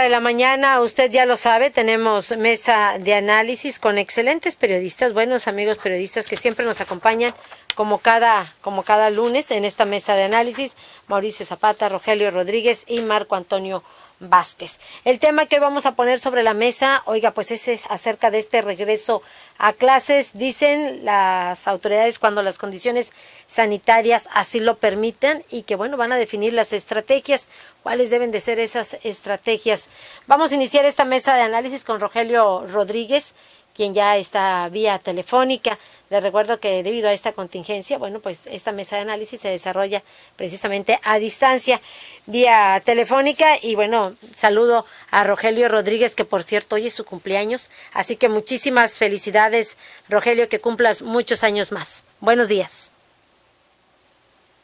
hora de la mañana, usted ya lo sabe, tenemos mesa de análisis con excelentes periodistas, buenos amigos periodistas que siempre nos acompañan como cada lunes en esta mesa de análisis, Mauricio Zapata, Rogelio Rodríguez y Marco Antonio Vázquez. El tema que vamos a poner sobre la mesa, oiga, pues es acerca de este regreso a clases. Dicen las autoridades cuando las condiciones sanitarias así lo permitan y que, bueno, van a definir las estrategias. ¿Cuáles deben de ser esas estrategias? Vamos a iniciar esta mesa de análisis con Rogelio Rodríguez, quien ya está vía telefónica. Les recuerdo que debido a esta contingencia, bueno, pues esta mesa de análisis se desarrolla precisamente a distancia, vía telefónica. Y bueno, saludo a Rogelio Rodríguez, que por cierto hoy es su cumpleaños. Así que muchísimas felicidades, Rogelio, que cumplas muchos años más. Buenos días.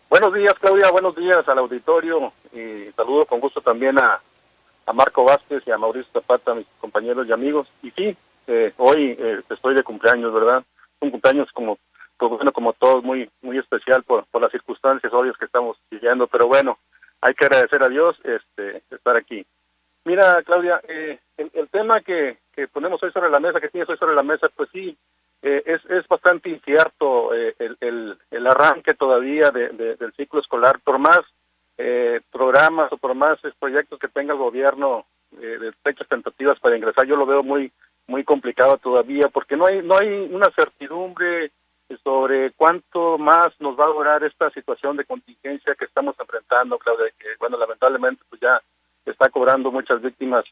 Buenos días, Claudia. Buenos días al auditorio. Y saludo con gusto también a Marco Vázquez y a Mauricio Zapata, mis compañeros y amigos. Y sí, hoy estoy de cumpleaños, ¿verdad? Un cumpleaños como todos, muy especial por las circunstancias obvias que estamos viviendo, pero bueno, hay que agradecer a Dios estar aquí. Mira, Claudia, el tema que ponemos hoy sobre la mesa, que tienes hoy sobre la mesa, pues sí, es bastante incierto el arranque todavía del ciclo escolar, por más programas o por más proyectos que tenga el gobierno de fechas tentativas para ingresar. Yo lo veo muy complicado todavía, porque no hay una certidumbre sobre cuánto más nos va a durar esta situación de contingencia que estamos enfrentando, Claudia, que bueno, lamentablemente pues ya está cobrando muchas víctimas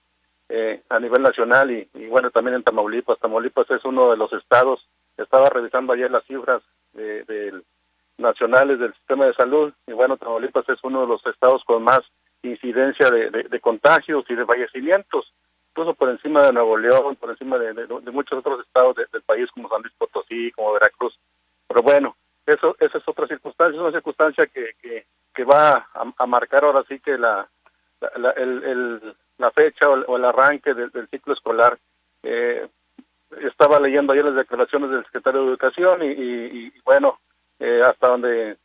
a nivel nacional y bueno, también en Tamaulipas. Tamaulipas es uno de los estados, estaba revisando ayer las cifras nacionales del sistema de salud, y bueno, Tamaulipas es uno de los estados con más incidencia de contagios y de fallecimientos, incluso por encima de Nuevo León, por encima de muchos otros estados del país, como San Luis Potosí, como Veracruz. Pero bueno, esa es otra circunstancia, es una circunstancia que va a marcar ahora sí que la fecha o el arranque del ciclo escolar. Estaba leyendo ayer las declaraciones del secretario de Educación y bueno, hasta donde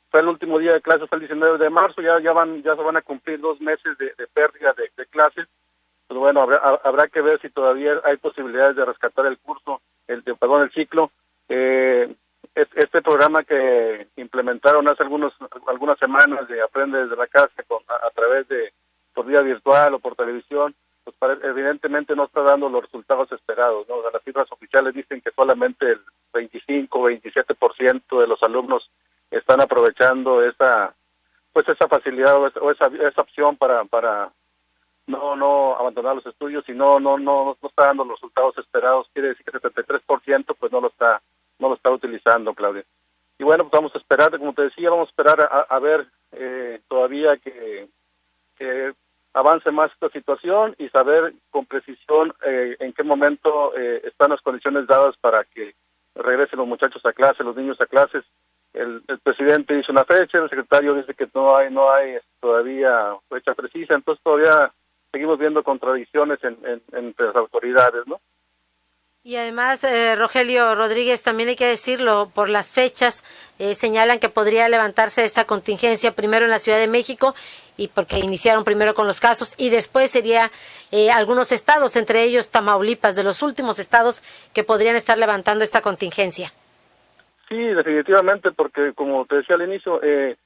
fue el último día de clases, fue el 19 de marzo, ya se van a cumplir 2 meses de pérdida de clases. Pues bueno, habrá que ver si todavía hay posibilidades de rescatar el curso, el ciclo. Este programa que implementaron hace algunas semanas de Aprende desde la casa a través de por vía virtual o por televisión, pues evidentemente no está dando los resultados esperados, ¿no? O sea, las cifras oficiales dicen que solamente el 25-27% de los alumnos están aprovechando esa facilidad o esa opción para no abandonar los estudios, y no está dando los resultados esperados. Quiere decir que el 73% pues no lo está utilizando, Claudia. Y bueno, pues vamos a esperar, como te decía, vamos a esperar a ver todavía que avance más esta situación y saber con precisión en qué momento están las condiciones dadas para que regresen los muchachos a clase, los niños a clases. El presidente dice una fecha, el secretario dice que no hay todavía fecha precisa, entonces todavía seguimos viendo contradicciones entre las autoridades, ¿no? Y además, Rogelio Rodríguez, también hay que decirlo, por las fechas, señalan que podría levantarse esta contingencia primero en la Ciudad de México, y porque iniciaron primero con los casos, y después sería algunos estados, entre ellos Tamaulipas, de los últimos estados que podrían estar levantando esta contingencia. Sí, definitivamente, porque como te decía al inicio, el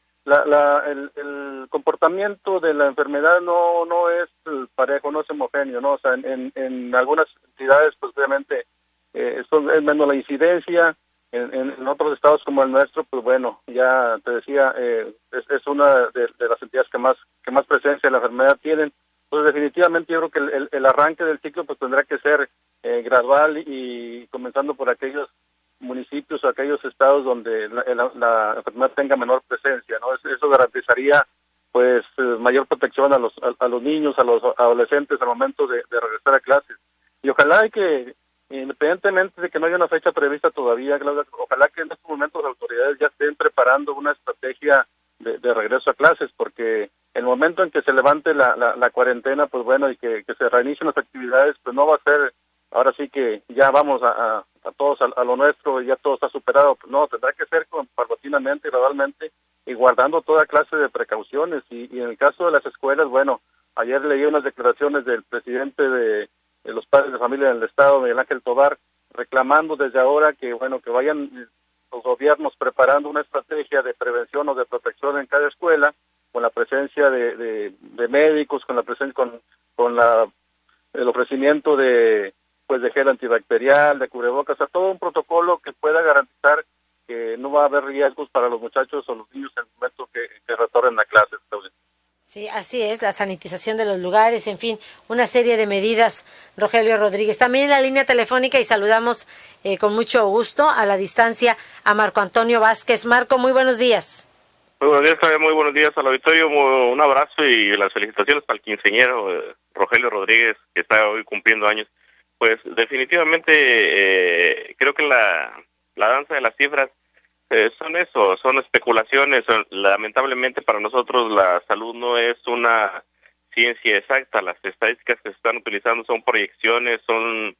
comportamiento de la enfermedad no es parejo, no es homogéneo, ¿no? O sea, en algunas entidades, pues obviamente es menos la incidencia. En otros estados como el nuestro, pues bueno, ya te decía, es una de las entidades que más presencia de la enfermedad tienen. Pues definitivamente yo creo que el arranque del ciclo pues tendrá que ser gradual, y comenzando por aquellos municipios o aquellos estados donde la enfermedad tenga menor presencia, ¿no? Eso garantizaría pues mayor protección a los niños, a los adolescentes al momento de regresar a clases. Y ojalá que, independientemente de que no haya una fecha prevista todavía, Claudia, ojalá que en estos momentos las autoridades ya estén preparando una estrategia de regreso a clases, porque el momento en que se levante la cuarentena, pues bueno, y que se reinicien las actividades, pues no va a ser ahora sí que ya vamos a todos a lo nuestro y ya todo está superado. Pues no, tendrá que ser paulatinamente, gradualmente, y guardando toda clase de precauciones. Y en el caso de las escuelas, bueno, Ayer leí unas declaraciones del presidente de los padres de familia del Estado, Miguel Ángel Tobar, reclamando desde ahora que, bueno, que vayan los gobiernos preparando una estrategia de prevención o de protección en cada escuela, con la presencia de médicos, con la presencia, con el ofrecimiento de gel antibacterial, de cubrebocas, o sea, todo un protocolo que pueda garantizar que no va a haber riesgos para los muchachos o los niños en el momento que retornen a clases, Claudia. Sí, así es, la sanitización de los lugares, en fin, una serie de medidas, Rogelio Rodríguez. También en la línea telefónica y saludamos con mucho gusto a la distancia a Marco Antonio Vázquez. Marco, muy buenos días. Muy buenos días, Javier, muy buenos días al auditorio, un abrazo y las felicitaciones al quinceañero Rogelio Rodríguez, que está hoy cumpliendo años. Pues definitivamente creo que la danza de las cifras son eso, son especulaciones. Lamentablemente para nosotros la salud no es una ciencia exacta. Las estadísticas que se están utilizando son proyecciones, son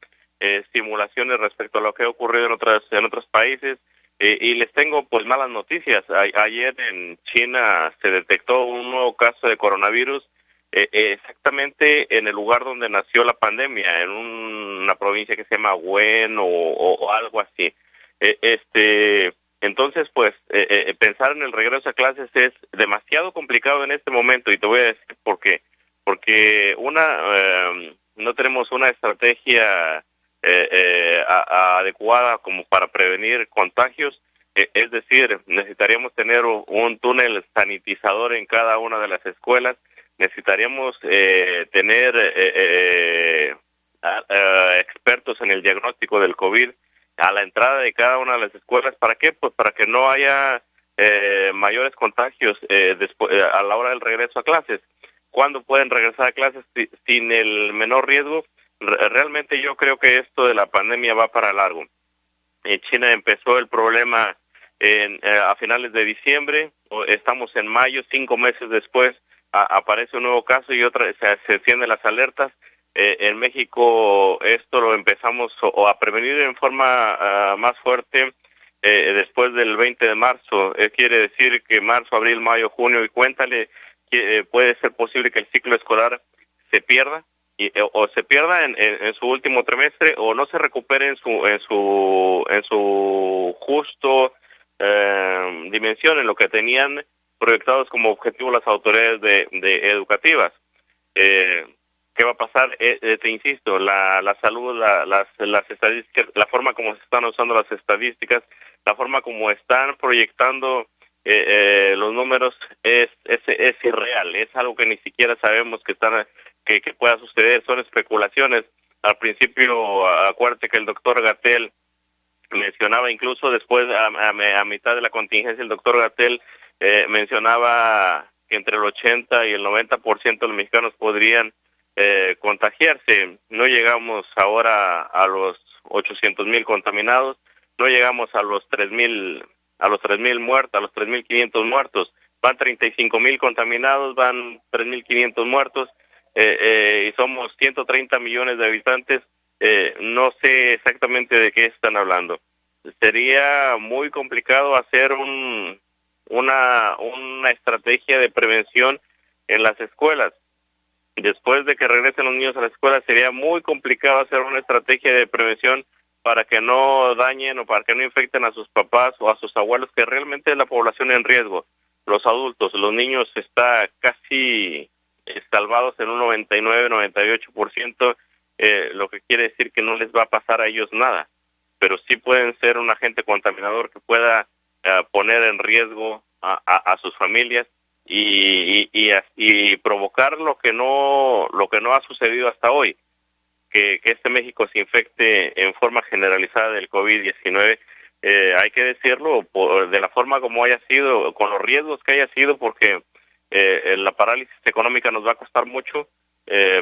simulaciones respecto a lo que ha ocurrido en otros países. Y les tengo pues malas noticias. Ayer en China se detectó un nuevo caso de coronavirus exactamente en el lugar donde nació la pandemia, en una provincia que se llama Wen o algo así. Entonces, pues, pensar en el regreso a clases es demasiado complicado en este momento, y te voy a decir por qué. Porque no tenemos una estrategia adecuada como para prevenir contagios, es decir, necesitaríamos tener un túnel sanitizador en cada una de las escuelas, necesitaríamos tener expertos en el diagnóstico del COVID a la entrada de cada una de las escuelas. ¿Para qué? Pues para que no haya mayores contagios a la hora del regreso a clases. ¿Cuándo pueden regresar a clases sin el menor riesgo? Realmente yo creo que esto de la pandemia va para largo. En China empezó el problema a finales de diciembre, estamos en mayo, 5 meses después aparece un nuevo caso y se encienden las alertas. En México esto lo empezamos a prevenir en forma más fuerte después del 20 de marzo. Quiere decir que marzo, abril, mayo, junio y cuéntale, que puede ser posible que el ciclo escolar se pierda o se pierda en su último trimestre, o no se recupere en su justo dimensión, en lo que tenían proyectados como objetivo las autoridades de educativas. ¿Qué va a pasar? Te insisto, la salud, las estadísticas, la forma como se están usando las estadísticas, la forma como están proyectando los números es irreal, es algo que ni siquiera sabemos que pueda suceder, son especulaciones. Al principio, acuérdate que el doctor Gatell mencionaba, incluso después, a mitad de la contingencia, el doctor Gatell mencionaba que entre el 80 y el 90% de los mexicanos podrían contagiarse. No llegamos ahora a los 800,000 contaminados, no llegamos a los 3,000 muertos, a los 3,500 muertos. Van 35,000 contaminados, van 3,500 muertos, y somos 130 millones de habitantes. No sé exactamente de qué están hablando. Sería muy complicado hacer una estrategia de prevención en las escuelas. Después de que regresen los niños a la escuela, sería muy complicado hacer una estrategia de prevención para que no dañen o para que no infecten a sus papás o a sus abuelos, que realmente es la población en riesgo. Los adultos, los niños está casi salvados en un 99-98%, lo que quiere decir que no les va a pasar a ellos nada, pero sí pueden ser un agente contaminador que pueda poner en riesgo a sus familias y provocar lo que no ha sucedido hasta hoy, que este México se infecte en forma generalizada del COVID-19. Hay que decirlo de la forma como haya sido, con los riesgos que haya sido, porque la parálisis económica nos va a costar mucho,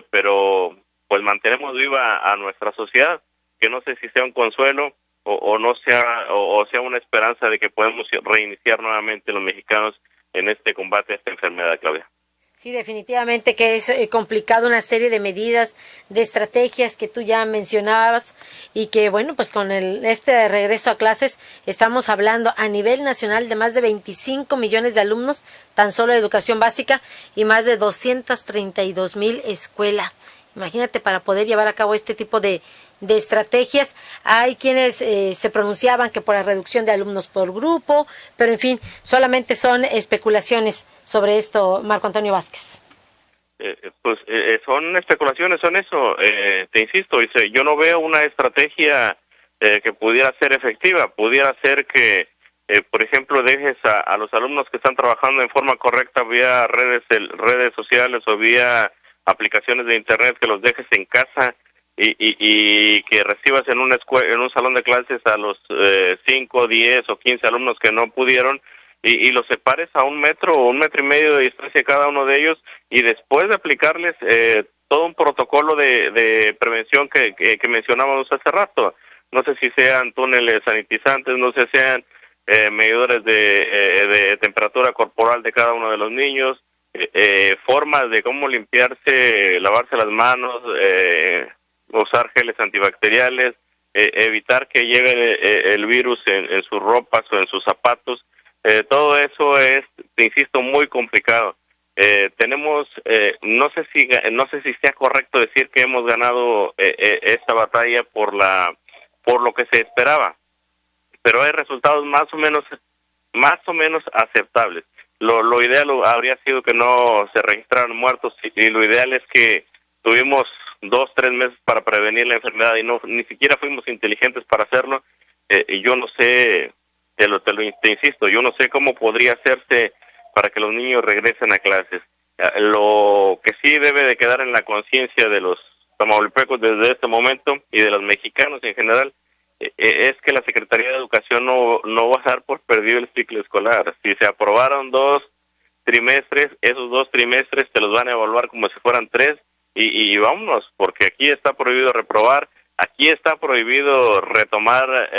pero pues mantenemos viva a nuestra sociedad, que no sé si sea un consuelo o no sea o sea una esperanza de que podemos reiniciar nuevamente los mexicanos en este combate a esta enfermedad, Claudia. Sí, definitivamente que es complicado una serie de medidas, de estrategias que tú ya mencionabas y que bueno, pues con este regreso a clases estamos hablando a nivel nacional de más de 25 millones de alumnos, tan solo de educación básica y más de 232,000 escuelas. Imagínate para poder llevar a cabo este tipo de estrategias. Hay quienes se pronunciaban que por la reducción de alumnos por grupo, pero en fin, solamente son especulaciones sobre esto, Marco Antonio Vázquez. Son especulaciones, son eso. Te insisto, yo no veo una estrategia que pudiera ser efectiva. Pudiera ser que, por ejemplo, dejes a los alumnos que están trabajando en forma correcta vía redes sociales o vía aplicaciones de internet, que los dejes en casa y que recibas en una escuela, en un salón de clases a los 5, 10 o 15 alumnos que no pudieron y los separes a 1 metro o 1,5 metros de distancia cada uno de ellos, y después de aplicarles todo un protocolo de prevención que mencionábamos hace rato. No sé si sean túneles sanitizantes, no sé si sean medidores de temperatura corporal de cada uno de los niños, formas de cómo limpiarse, lavarse las manos, usar geles antibacteriales, evitar que llegue el virus en sus ropas o en sus zapatos. Todo eso es, te insisto, muy complicado. Tenemos, no sé si sea correcto decir que hemos ganado esta batalla por lo que se esperaba, pero hay resultados más o menos aceptables. Lo ideal habría sido que no se registraran muertos y lo ideal es que tuvimos 2-3 meses para prevenir la enfermedad y ni siquiera fuimos inteligentes para hacerlo. Y yo no sé, te insisto, yo no sé cómo podría hacerse para que los niños regresen a clases. Lo que sí debe de quedar en la conciencia de los tamaulipecos desde este momento y de los mexicanos en general es que la Secretaría de Educación no va a dar por perdido el ciclo escolar. Si se aprobaron 2 trimestres, esos 2 trimestres te los van a evaluar como si fueran 3 y vámonos, porque aquí está prohibido reprobar, aquí está prohibido retomar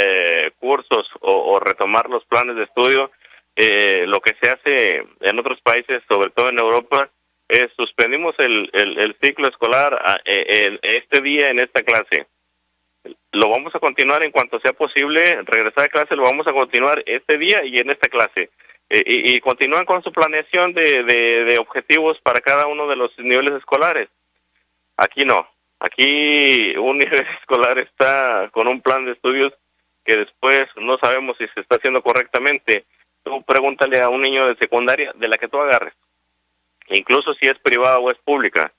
cursos o retomar los planes de estudio. Lo que se hace en otros países, sobre todo en Europa, es suspendimos el ciclo escolar este día en esta clase. Lo vamos a continuar en cuanto sea posible, regresar a clase lo vamos a continuar este día y en esta clase. Y continúan con su planeación de objetivos para cada uno de los niveles escolares. Aquí no. Aquí un nivel escolar está con un plan de estudios que después no sabemos si se está haciendo correctamente. Tú pregúntale a un niño de secundaria, de la que tú agarres, incluso si es privada o es pública,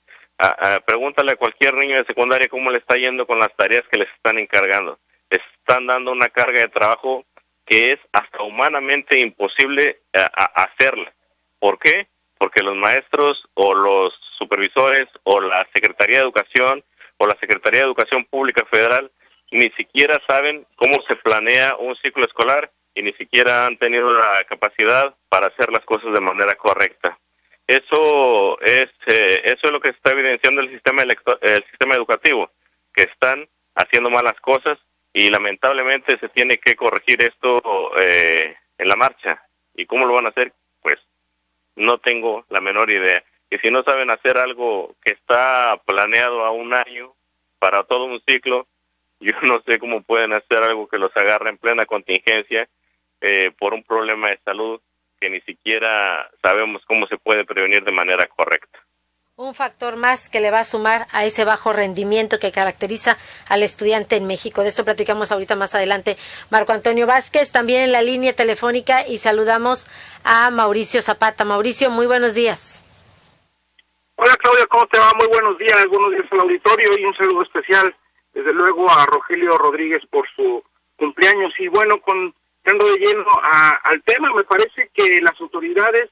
pregúntale a cualquier niño de secundaria cómo le está yendo con las tareas que les están encargando. Les están dando una carga de trabajo que es hasta humanamente imposible hacerla. ¿Por qué? Porque los maestros o los supervisores o la Secretaría de Educación o la Secretaría de Educación Pública Federal ni siquiera saben cómo se planea un ciclo escolar y ni siquiera han tenido la capacidad para hacer las cosas de manera correcta. Eso es lo que está evidenciando el sistema educativo, que están haciendo malas cosas y lamentablemente se tiene que corregir esto en la marcha. ¿Y cómo lo van a hacer? Pues no tengo la menor idea. Y si no saben hacer algo que está planeado a 1 año para todo un ciclo, yo no sé cómo pueden hacer algo que los agarre en plena contingencia por un problema de salud que ni siquiera sabemos cómo se puede prevenir de manera correcta. Un factor más que le va a sumar a ese bajo rendimiento que caracteriza al estudiante en México. De esto platicamos ahorita más adelante. Marco Antonio Vázquez, también en la línea telefónica, y saludamos a Mauricio Zapata. Mauricio, muy buenos días. Hola Claudia, ¿cómo te va? Muy buenos días al auditorio y un saludo especial, desde luego, a Rogelio Rodríguez por su cumpleaños. Y bueno, entrando de lleno al tema, me parece que las autoridades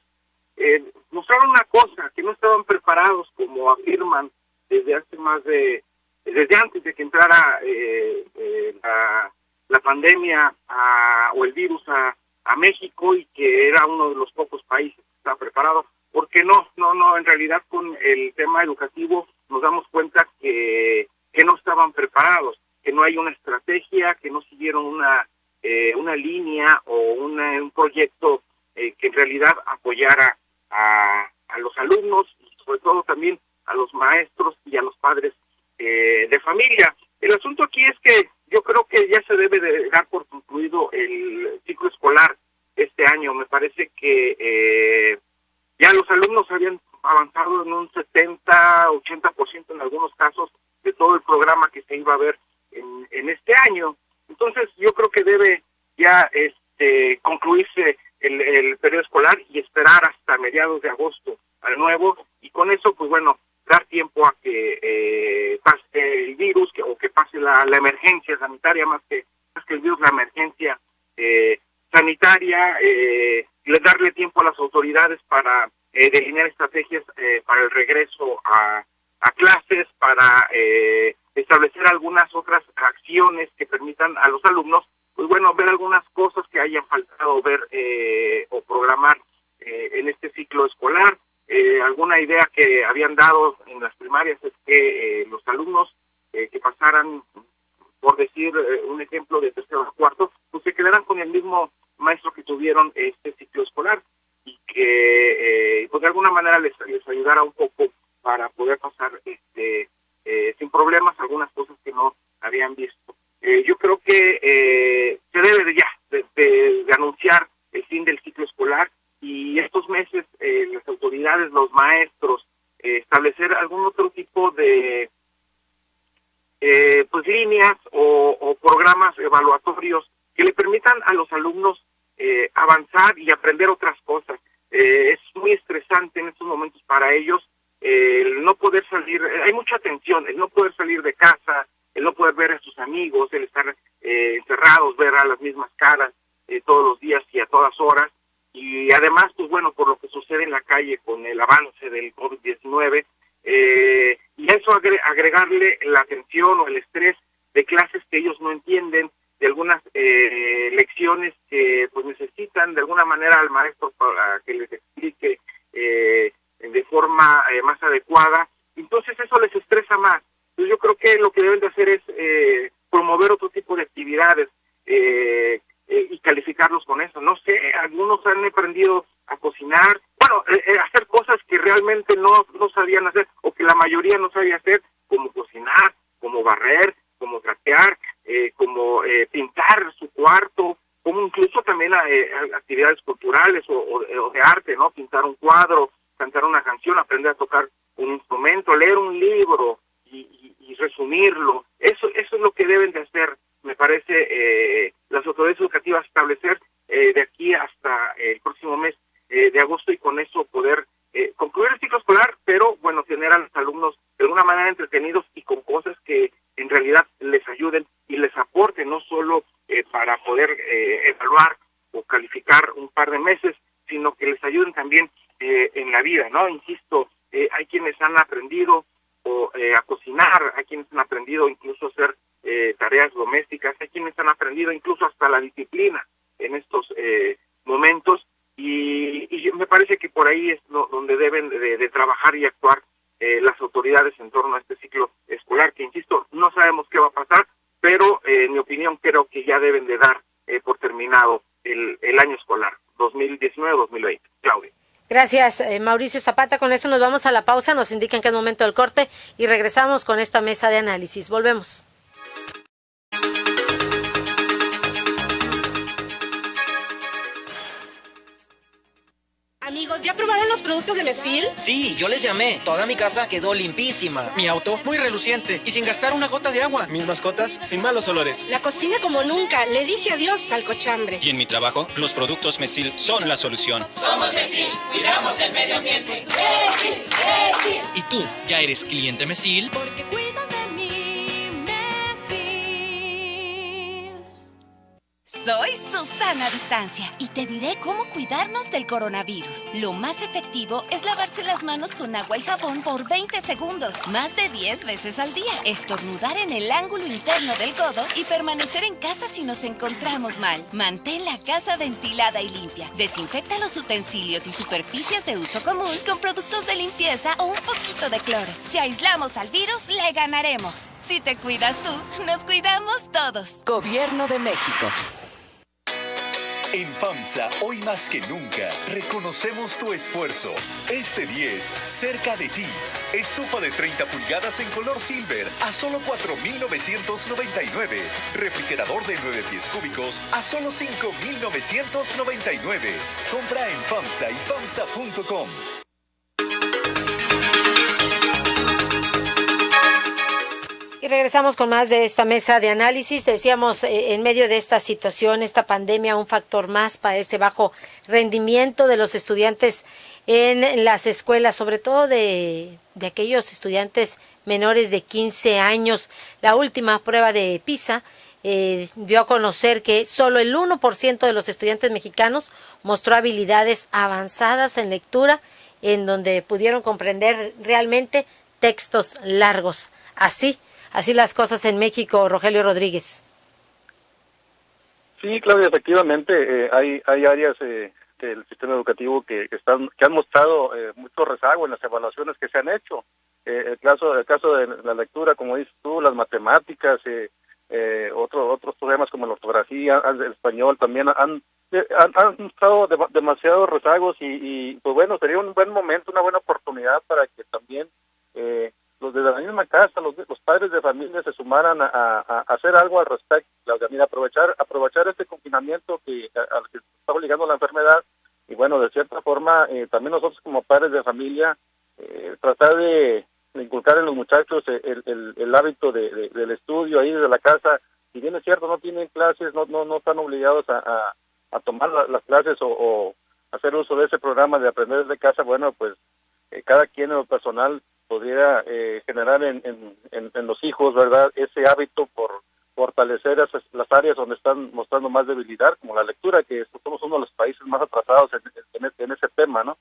mostraron una cosa, que no estaban preparados, como afirman desde antes de que entrara la pandemia o el virus a México, y que era uno de los pocos países que estaba preparado. Porque no, en realidad con el tema educativo nos damos cuenta que no estaban preparados, que no hay una estrategia, que no siguieron una línea o un proyecto que en realidad apoyara a los alumnos de familia. El asunto aquí es que yo creo que ya se debe de dar por concluido el ciclo escolar este año. Me parece que ya los alumnos habían avanzado en un 70-80% en algunos casos de todo el programa que se iba a ver en este año. Entonces yo creo que debe ya concluirse el periodo escolar y esperar hasta mediados de agosto al nuevo, y con eso pues bueno, dar tiempo a que pase el virus, o que pase la emergencia sanitaria, más que el virus, la emergencia sanitaria, darle tiempo a las autoridades para delinear estrategias para el regreso a clases, para establecer algunas otras acciones que permitan a los alumnos, pues bueno, ver algunas cosas que hayan faltado ver o programar en este ciclo escolar. Alguna idea que habían dado en las primarias es que los alumnos que pasaran, por decir un ejemplo, de tercero a cuarto, pues se quedaran con el mismo maestro que tuvieron este ciclo escolar, y que pues de alguna manera les ayudara un poco para poder pasar sin problemas algunas cosas que no habían visto. Yo creo que se debe de anunciar el fin del ciclo escolar, y estos meses las autoridades, los maestros, establecer algún otro tipo de pues líneas o programas evaluatorios que le permitan a los alumnos avanzar y aprender otras cosas. Es muy estresante en estos momentos para ellos el no poder salir, hay mucha tensión, el no poder salir de casa, el no poder ver a sus amigos, el estar encerrados, ver a las mismas caras todos los días y a todas horas, y además, pues bueno, por lo que sucede en la calle con el avance del COVID-19, y a eso agregarle la tensión o el estrés de clases que ellos no entienden, de algunas lecciones que pues necesitan de alguna manera al maestro para que les explique de forma más adecuada. Entonces eso les estresa más. Entonces yo creo que lo que deben de hacer es promover otro tipo de actividades y calificarlos con eso. No sé, algunos han aprendido a cocinar, bueno, hacer cosas que realmente no sabían hacer, o que la mayoría no sabía hacer, como cocinar, como barrer, como trapear, como pintar su cuarto, como incluso también actividades culturales o de arte, ¿no? Pintar un cuadro, cantar una canción, aprender a tocar un instrumento, leer un libro y resumirlo. Eso es lo que deben de hacer, me parece, las autoridades educativas, establecer de aquí hasta el próximo mes de agosto, y con eso poder concluir el ciclo escolar, pero bueno, tener a los alumnos de alguna manera entretenidos y con cosas que en realidad les ayuden y les aporten, no solo para poder evaluar o calificar un par de meses, sino que les ayuden también en la vida, ¿no? Insisto, hay quienes han aprendido a cocinar, hay quienes han aprendido incluso a hacer tareas domésticas, hay quienes han aprendido incluso hasta la disciplina en estos momentos, y me parece que por ahí es donde deben de trabajar y actuar las autoridades en torno a este ciclo escolar, que insisto, no sabemos qué va a pasar, pero en mi opinión creo que ya deben de dar por terminado el año escolar 2019-2020. Claudia. Gracias, Mauricio Zapata. Con esto nos vamos a la pausa, nos indican que es momento del corte y regresamos con esta mesa de análisis. Volvemos. Amigos, ¿ya probaron los productos de Mesil? Sí, yo les llamé. Toda mi casa quedó limpísima. Mi auto muy reluciente y sin gastar una gota de agua. Mis mascotas sin malos olores. La cocina como nunca. Le dije adiós al cochambre. Y en mi trabajo, los productos Mesil son la solución. Somos Mesil, cuidamos el medio ambiente. Mesil, Mesil. ¿Y tú, ya eres cliente Mesil? Porque cuidan de mí, Mesil. Soy Susana Distancia y te diré cómo cuidarnos del coronavirus. Lo más efectivo es lavarse las manos con agua y jabón por 20 segundos, más de 10 veces al día. Estornudar en el ángulo interno del codo y permanecer en casa si nos encontramos mal. Mantén la casa ventilada y limpia. Desinfecta los utensilios y superficies de uso común con productos de limpieza o un poquito de cloro. Si aislamos al virus, le ganaremos. Si te cuidas tú, nos cuidamos todos. Gobierno de México. En FAMSA, hoy más que nunca, reconocemos tu esfuerzo. Este 10, cerca de ti. Estufa de 30 pulgadas en color silver a solo 4,999. Refrigerador de 9 pies cúbicos a solo 5,999. Compra en FAMSA y FAMSA.com. Y regresamos con más de esta mesa de análisis. Decíamos, en medio de esta situación, esta pandemia, un factor más para este bajo rendimiento de los estudiantes en las escuelas, sobre todo de aquellos estudiantes menores de 15 años. La última prueba de PISA dio a conocer que solo el 1% de los estudiantes mexicanos mostró habilidades avanzadas en lectura, en donde pudieron comprender realmente textos largos. Así las cosas en México, Rogelio Rodríguez. Sí, Claudia, efectivamente, hay áreas del sistema educativo que han mostrado mucho rezago en las evaluaciones que se han hecho. El caso de la lectura, como dices tú, las matemáticas, otros problemas como la ortografía, el español también han mostrado demasiados rezagos y pues bueno, sería un buen momento, una buena oportunidad para que también los de la misma casa, los padres de familia se sumaran a hacer algo al respecto, Claudia. Mira, aprovechar este confinamiento al que está obligando la enfermedad y bueno, de cierta forma también nosotros como padres de familia tratar de inculcar en los muchachos el hábito del estudio ahí desde la casa. Si bien es cierto, no tienen clases, no están obligados a tomar las clases o hacer uso de ese programa de aprender desde casa. Bueno, pues cada quien en lo personal pudiera generar en los hijos, ¿verdad?, ese hábito por fortalecer las áreas donde están mostrando más debilidad, como la lectura, que somos uno de los países más atrasados en ese tema, ¿no?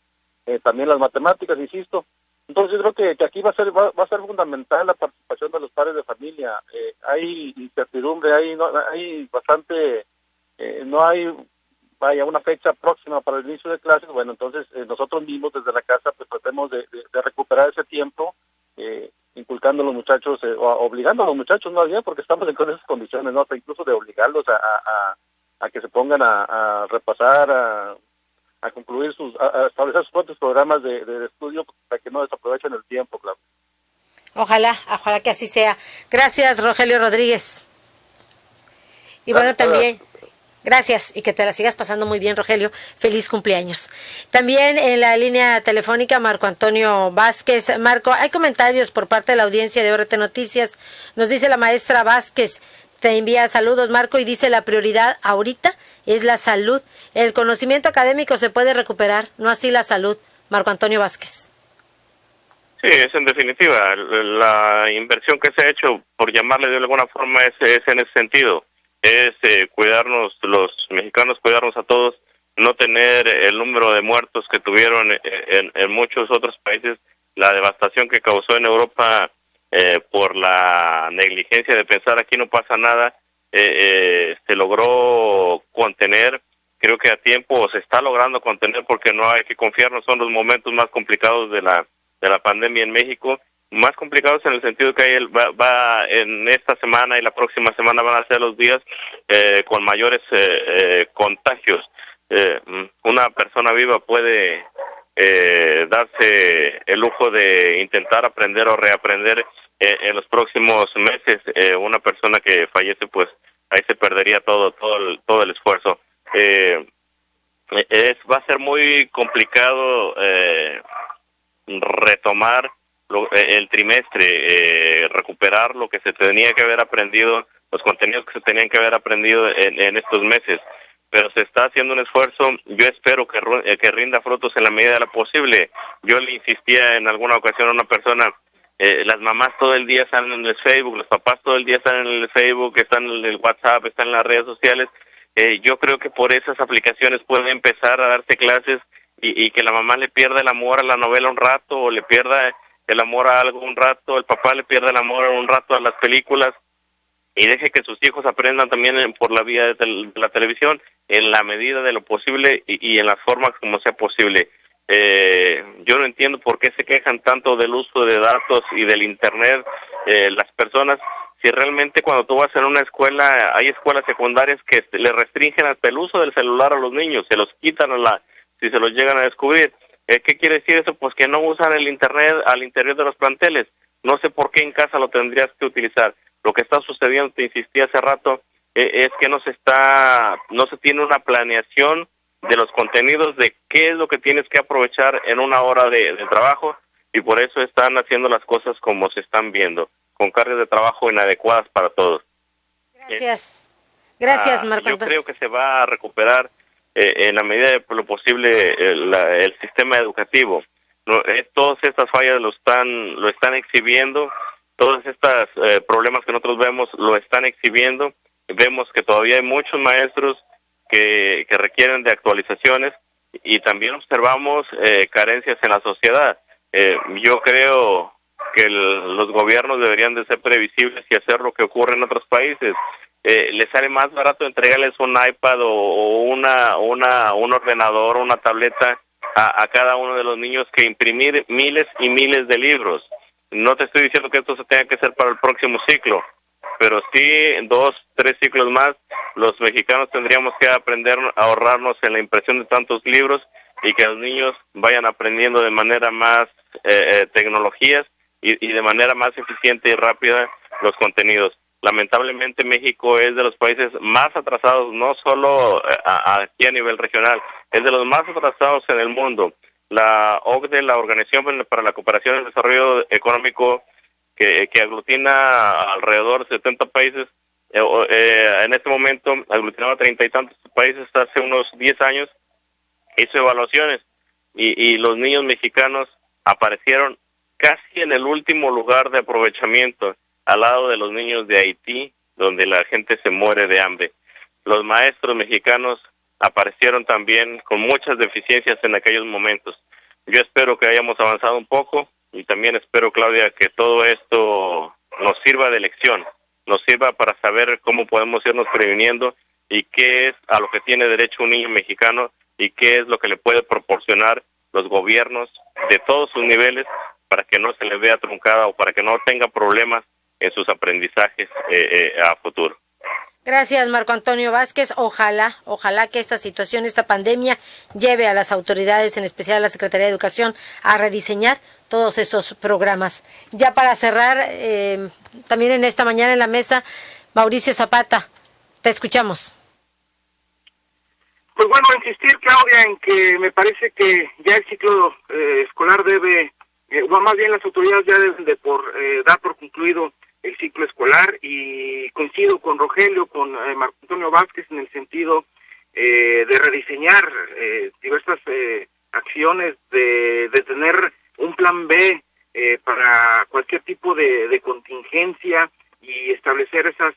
También las matemáticas, insisto. Entonces yo creo que aquí va a ser fundamental la participación de los padres de familia. Hay incertidumbre, hay bastante, no hay una fecha próxima para el inicio de clases. Bueno, entonces nosotros mismos desde la casa pues tratemos de recuperar ese tiempo, inculcando a los muchachos, o obligando a los muchachos más bien, porque estamos en esas condiciones, ¿no? Hasta incluso de obligarlos a que se pongan a repasar, a concluir a establecer sus propios programas de estudio para que no desaprovechen el tiempo, claro. Ojalá que así sea. Gracias, Rogelio Rodríguez. Y bueno, también gracias, y que te la sigas pasando muy bien, Rogelio. Feliz cumpleaños. También en la línea telefónica, Marco Antonio Vázquez. Marco, hay comentarios por parte de la audiencia de ORT Noticias. Nos dice la maestra Vázquez, te envía saludos, Marco, y dice: la prioridad ahorita es la salud. El conocimiento académico se puede recuperar, no así la salud. Marco Antonio Vázquez. Sí, es en definitiva. La inversión que se ha hecho, por llamarle de alguna forma, es en ese sentido. Es cuidarnos, los mexicanos, cuidarnos a todos, no tener el número de muertos que tuvieron en muchos otros países, la devastación que causó en Europa por la negligencia de pensar aquí no pasa nada, se logró contener, creo que a tiempo se está logrando contener, porque no hay que confiarnos, son los momentos más complicados de la pandemia en México, más complicados en el sentido que va en esta semana y la próxima semana van a ser los días con mayores contagios. Una persona viva puede darse el lujo de intentar aprender o reaprender en los próximos meses. Una persona que fallece, pues ahí se perdería todo el esfuerzo. Va a ser muy complicado retomar el trimestre, recuperar lo que se tenía que haber aprendido, los contenidos que se tenían que haber aprendido en estos meses, pero se está haciendo un esfuerzo. Yo espero que rinda frutos en la medida de lo posible. Yo le insistía en alguna ocasión a una persona, las mamás todo el día están en el Facebook, los papás todo el día están en el Facebook, están en el WhatsApp, están en las redes sociales. Yo creo que por esas aplicaciones pueden empezar a darse clases y que la mamá le pierda el amor a la novela un rato, o le pierda el amor a algo un rato, el papá le pierde el amor un rato a las películas, y deje que sus hijos aprendan también por la vía de la televisión, en la medida de lo posible y en las formas como sea posible. Yo no entiendo por qué se quejan tanto del uso de datos y del internet las personas, si realmente cuando tú vas en una escuela, hay escuelas secundarias que le restringen hasta el uso del celular a los niños, se los quitan si se los llegan a descubrir. ¿Qué quiere decir eso? Pues que no usan el internet al interior de los planteles. No sé por qué en casa lo tendrías que utilizar. Lo que está sucediendo, te insistí hace rato, es que no se tiene una planeación de los contenidos de qué es lo que tienes que aprovechar en una hora de trabajo, y por eso están haciendo las cosas como se están viendo, con cargas de trabajo inadecuadas para todos. Gracias. Gracias, Marco Yo Antonio. creo que se va a recuperar en la medida de lo posible el sistema educativo. Todas estas fallas lo están exhibiendo, todos estos problemas que nosotros vemos lo están exhibiendo. Vemos que todavía hay muchos maestros que requieren de actualizaciones, y también observamos carencias en la sociedad. Yo creo que los gobiernos deberían de ser previsibles y hacer lo que ocurre en otros países. Les sale más barato entregarles un iPad o un ordenador o una tableta a cada uno de los niños que imprimir miles y miles de libros. No te estoy diciendo que esto se tenga que hacer para el próximo ciclo, pero sí 2, 3 ciclos más, los mexicanos tendríamos que aprender a ahorrarnos en la impresión de tantos libros, y que los niños vayan aprendiendo de manera más tecnologías y de manera más eficiente y rápida los contenidos. Lamentablemente México es de los países más atrasados, no solo aquí a nivel regional, es de los más atrasados en el mundo. La OCDE, la Organización para la Cooperación y el Desarrollo Económico, que aglutina alrededor de 70 países, en este momento aglutinaba 30 y tantos países hace unos 10 años, hizo evaluaciones, y los niños mexicanos aparecieron casi en el último lugar de aprovechamiento, al lado de los niños de Haití, donde la gente se muere de hambre. Los maestros mexicanos aparecieron también con muchas deficiencias en aquellos momentos. Yo espero que hayamos avanzado un poco, y también espero, Claudia, que todo esto nos sirva de lección, nos sirva para saber cómo podemos irnos previniendo y qué es a lo que tiene derecho un niño mexicano y qué es lo que le puede proporcionar los gobiernos de todos sus niveles para que no se le vea truncada o para que no tenga problemas en sus aprendizajes a futuro. Gracias, Marco Antonio Vázquez. Ojalá que esta situación, esta pandemia, lleve a las autoridades, en especial a la Secretaría de Educación, a rediseñar todos estos programas. Ya para cerrar, también en esta mañana en la mesa, Mauricio Zapata, te escuchamos. Pues bueno, insistir, Claudia, en que me parece que ya el ciclo escolar debe, más bien las autoridades ya deben de dar por concluido el ciclo escolar, y coincido con Rogelio, con Marco Antonio Vázquez en el sentido de rediseñar diversas acciones, de tener un plan B para cualquier tipo de contingencia, y establecer esas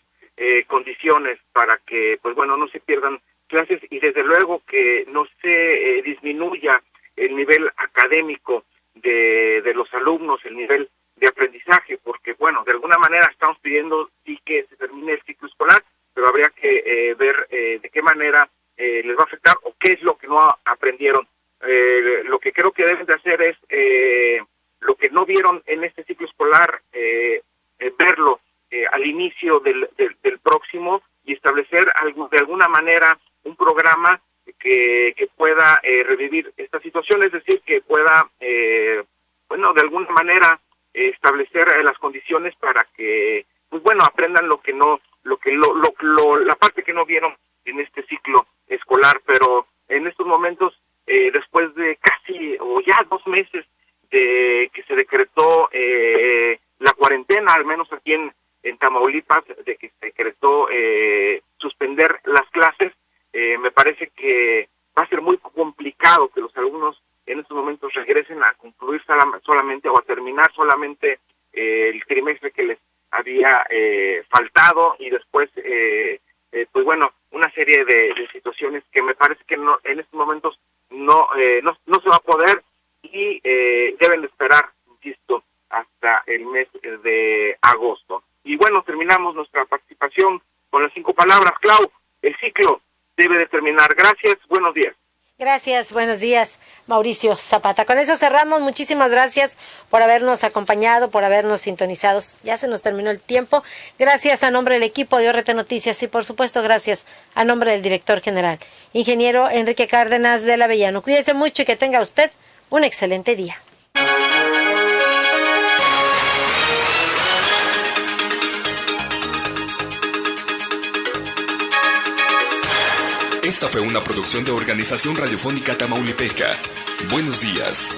condiciones para que, pues bueno, no se pierdan clases, y desde luego que no se disminuya el nivel académico de los alumnos, el nivel de aprendizaje, porque bueno, de alguna manera estamos pidiendo sí que se termine el ciclo escolar, pero habría que ver de qué manera les va a afectar o qué es lo que no aprendieron. Lo que creo que deben de hacer es lo que no vieron en este ciclo escolar, verlo al inicio del próximo, y establecer de alguna manera un programa que pueda revivir esta situación, es decir, que pueda, bueno, de alguna manera establecer las condiciones para que, pues bueno, aprendan la parte que no vieron en este ciclo escolar. Pero en estos momentos, después de casi o ya 2 meses de que se decretó la cuarentena, al menos aquí en Tamaulipas, de que se decretó suspender las clases, me parece que va a ser muy complicado que los alumnos en estos momentos regresen a concluir solamente o a terminar solamente el trimestre que les había faltado, y después, pues bueno, una serie de situaciones que me parece que no, en estos momentos no se va a poder, y deben de esperar, insisto, hasta el mes de agosto. Y bueno, terminamos nuestra participación con las 5 palabras. Clau, el ciclo debe de terminar. Gracias, buenos días. Gracias, buenos días, Mauricio Zapata. Con eso cerramos. Muchísimas gracias por habernos acompañado, por habernos sintonizado. Ya se nos terminó el tiempo. Gracias a nombre del equipo de ORT Noticias y, por supuesto, gracias a nombre del director general, ingeniero Enrique Cárdenas del Avellano. Cuídese mucho y que tenga usted un excelente día. Esta fue una producción de Organización Radiofónica Tamaulipeca. Buenos días.